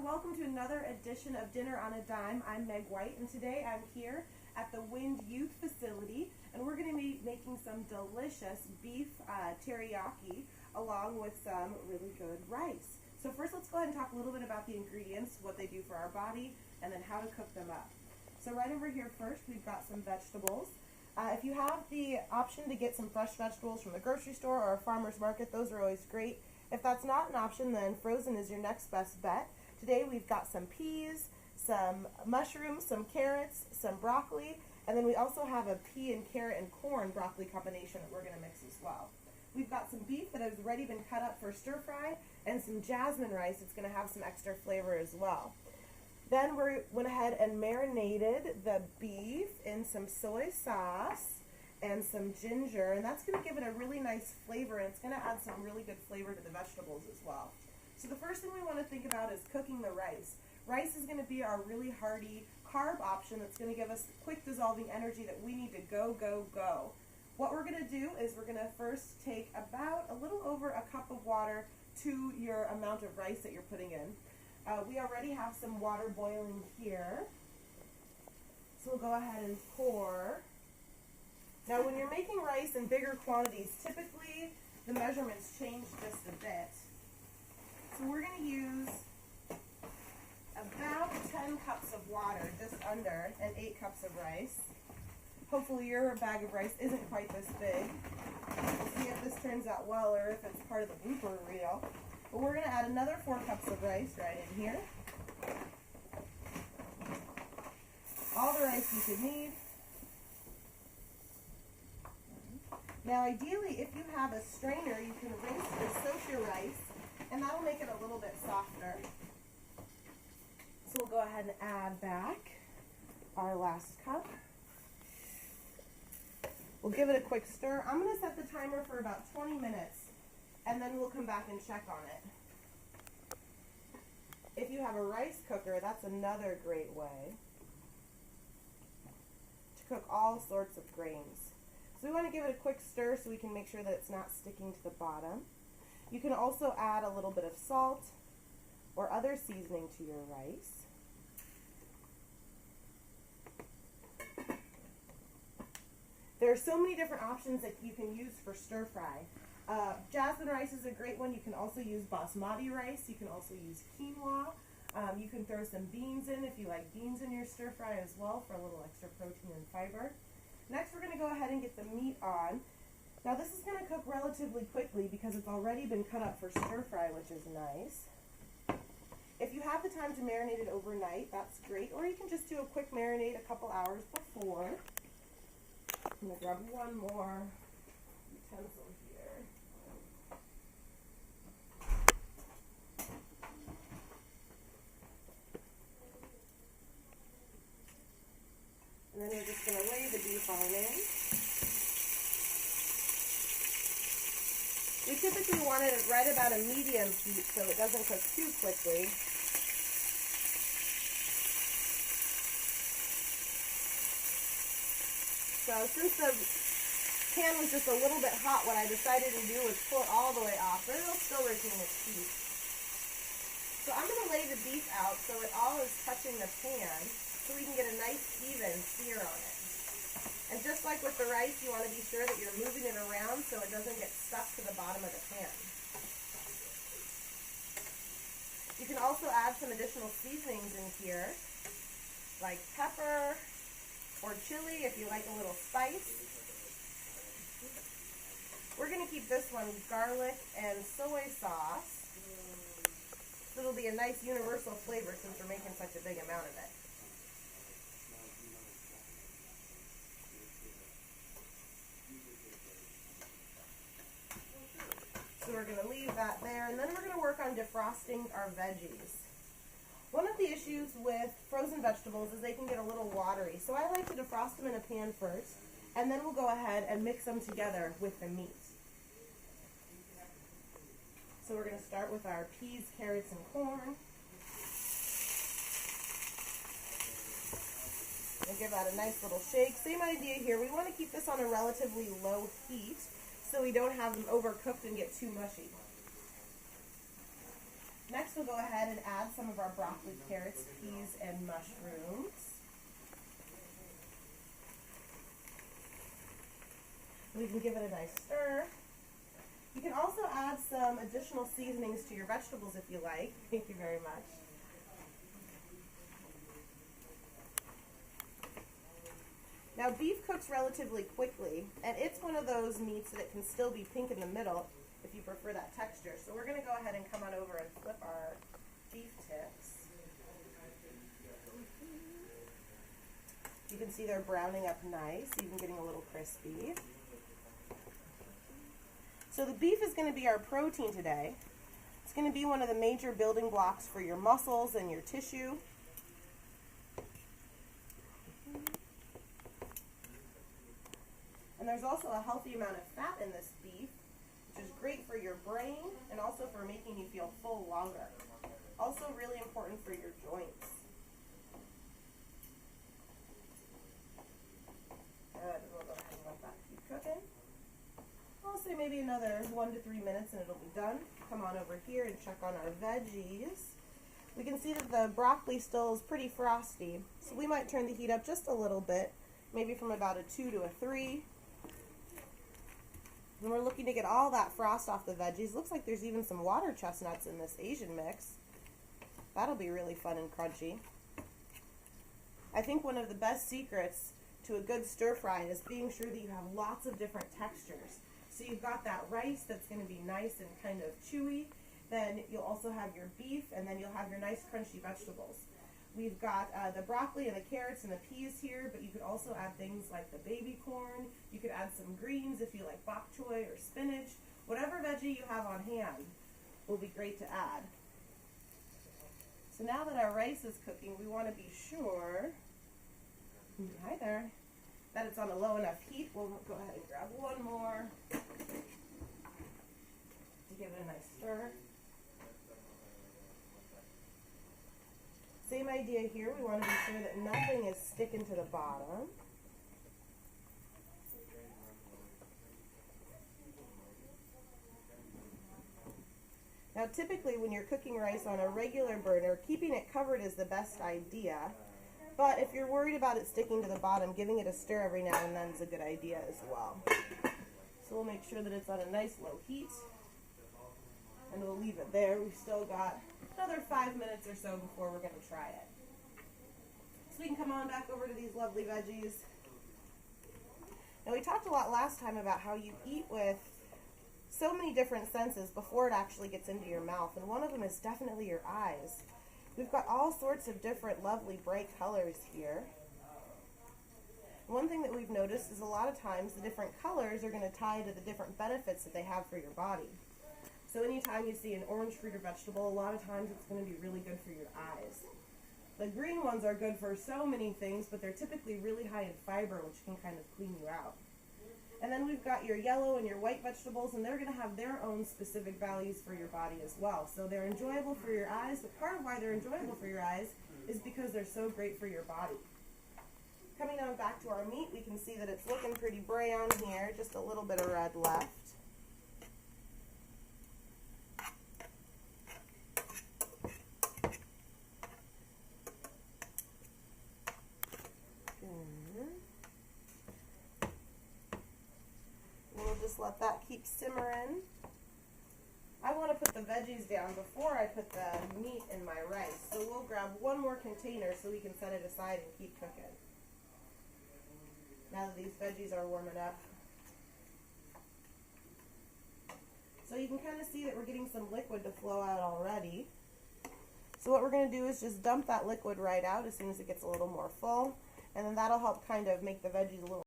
welcome to another edition of Dinner on a Dime. I'm Meg White, and today I'm here at the Wind Youth Facility, and we're going to be making some delicious beef teriyaki along with some really good rice. So first, let's go ahead and talk a little bit about the ingredients, what they do for our body, and then how to cook them up. So right over here first, we've got some vegetables. If you have the option to get some fresh vegetables from the grocery store or a farmer's market, those are always great. If that's not an option, then frozen is your next best bet. Today we've got some peas, some mushrooms, some carrots, some broccoli, and then we also have a pea and carrot and corn broccoli combination that we're going to mix as well. We've got some beef that has already been cut up for stir fry and some jasmine rice that's going to have some extra flavor as well. Then we went ahead and marinated the beef in some soy sauce and some ginger, and that's going to give it a really nice flavor, and it's going to add some really good flavor to the vegetables as well. So the first thing we want to think about is cooking the rice. Rice is going to be our really hearty carb option that's going to give us quick dissolving energy that we need to go, go, go. What we're going to do is we're going to first take about a little over a cup of water to your amount of rice that you're putting in. We already have some water boiling here, so we'll go ahead and pour. Now when you're making rice in bigger quantities, typically the measurements change just a bit. So we're going to use about 10 cups of water, just under, and 8 cups of rice. Hopefully your bag of rice isn't quite this big. We'll see if this turns out well or if it's part of the blooper reel. But we're going to add another 4 cups of rice right in here. All the rice you could need. Now ideally, if you have a strainer, you can rinse or soak your rice, and that'll make it a little bit softer. So we'll go ahead and add back our last cup. We'll give it a quick stir. I'm going to set the timer for about 20 minutes, and then we'll come back and check on it. If you have a rice cooker, that's another great way to cook all sorts of grains. So we want to give it a quick stir so we can make sure that it's not sticking to the bottom. You can also add a little bit of salt or other seasoning to your rice. There are so many different options that you can use for stir fry. Jasmine rice is a great one. You can also use basmati rice. You can also use quinoa. You can throw some beans in if you like beans in your stir fry as well for a little extra protein and fiber. Next, we're going to go ahead and get the meat on. Now this is going to cook relatively quickly because it's already been cut up for stir fry, which is nice. If you have the time to marinate it overnight, that's great. Or you can just do a quick marinade a couple hours before. I'm going to grab one more utensil here. And then we're just going to lay the beef on in. We typically want it right about a medium heat so it doesn't cook too quickly. So since the pan was just a little bit hot, what I decided to do was pull it all the way off, but it'll still retain its heat. So I'm going to lay the beef out so it all is touching the pan so we can get a nice even sear on it. And just like with the rice, you want to be sure that you're moving it around so it doesn't get stuck to the bottom of the pan. You can also add some additional seasonings in here, like pepper or chili if you like a little spice. We're going to keep this one garlic and soy sauce. So it'll be a nice universal flavor since we're making such a big amount of it. So we're going to leave that there, and then we're going to work on defrosting our veggies. One of the issues with frozen vegetables is they can get a little watery, so I like to defrost them in a pan first, and then we'll go ahead and mix them together with the meat. So we're going to start with our peas, carrots, and corn. And give that a nice little shake. Same idea here. We want to keep this on a relatively low heat so we don't have them overcooked and get too mushy. Next, we'll also go ahead and add some of our broccoli, carrots, peas, and mushrooms. We can give it a nice stir. You can also add some additional seasonings to your vegetables if you like. Thank you very much. Now, beef cooks relatively quickly, and it's one of those meats that can still be pink in the middle if you prefer that texture. So we're going to go ahead and come on over and flip our beef tips. You can see they're browning up nice, even getting a little crispy. So the beef is going to be our protein today. It's going to be one of the major building blocks for your muscles and your tissue. And there's also a healthy amount of fat in this beef, which is great for your brain and also for making you feel full longer. Also really important for your joints. Good, we'll go ahead and let that keep cooking. I'll say maybe another 1 to 3 minutes and it'll be done. Come on over here and check on our veggies. We can see that the broccoli still is pretty frosty, so we might turn the heat up just a little bit, maybe from about a 2 to a 3. And we're looking to get all that frost off the veggies. Looks like there's even some water chestnuts in this Asian mix. That'll be really fun and crunchy. I think one of the best secrets to a good stir fry is being sure that you have lots of different textures. So you've got that rice that's going to be nice and kind of chewy. Then you'll also have your beef, and then you'll have your nice crunchy vegetables. We've got the broccoli and the carrots and the peas here, but you could also add things like the baby corn. You could add some greens if you like bok choy or spinach. Whatever veggie you have on hand will be great to add. So now that our rice is cooking, we want to be sure, hi there, that it's on a low enough heat. We'll go ahead and grab one more to give it a nice stir. Same idea here. We want to be sure that nothing is sticking to the bottom. Now typically when you're cooking rice on a regular burner, keeping it covered is the best idea. But if you're worried about it sticking to the bottom, giving it a stir every now and then is a good idea as well. So we'll make sure that it's on a nice low heat. And we'll leave it there. We've still got another 5 minutes or so before we're going to try it. So we can come on back over to these lovely veggies. Now we talked a lot last time about how you eat with so many different senses before it actually gets into your mouth, and one of them is definitely your eyes. We've got all sorts of different lovely bright colors here. One thing that we've noticed is a lot of times the different colors are going to tie to the different benefits that they have for your body. So anytime you see an orange fruit or vegetable, a lot of times it's going to be really good for your eyes. The green ones are good for so many things, but they're typically really high in fiber, which can kind of clean you out. And then we've got your yellow and your white vegetables, and they're going to have their own specific values for your body as well. So they're enjoyable for your eyes, but part of why they're enjoyable for your eyes is because they're so great for your body. Coming on back to our meat, we can see that it's looking pretty brown here, just a little bit of red left. We'll just let that keep simmering. I want to put the veggies down before I put the meat in my rice, so we'll grab one more container so we can set it aside and keep cooking. Now that these veggies are warming up. So you can kind of see that we're getting some liquid to flow out already. So what we're going to do is just dump that liquid right out as soon as it gets a little more full, and then that'll help kind of make the veggies a little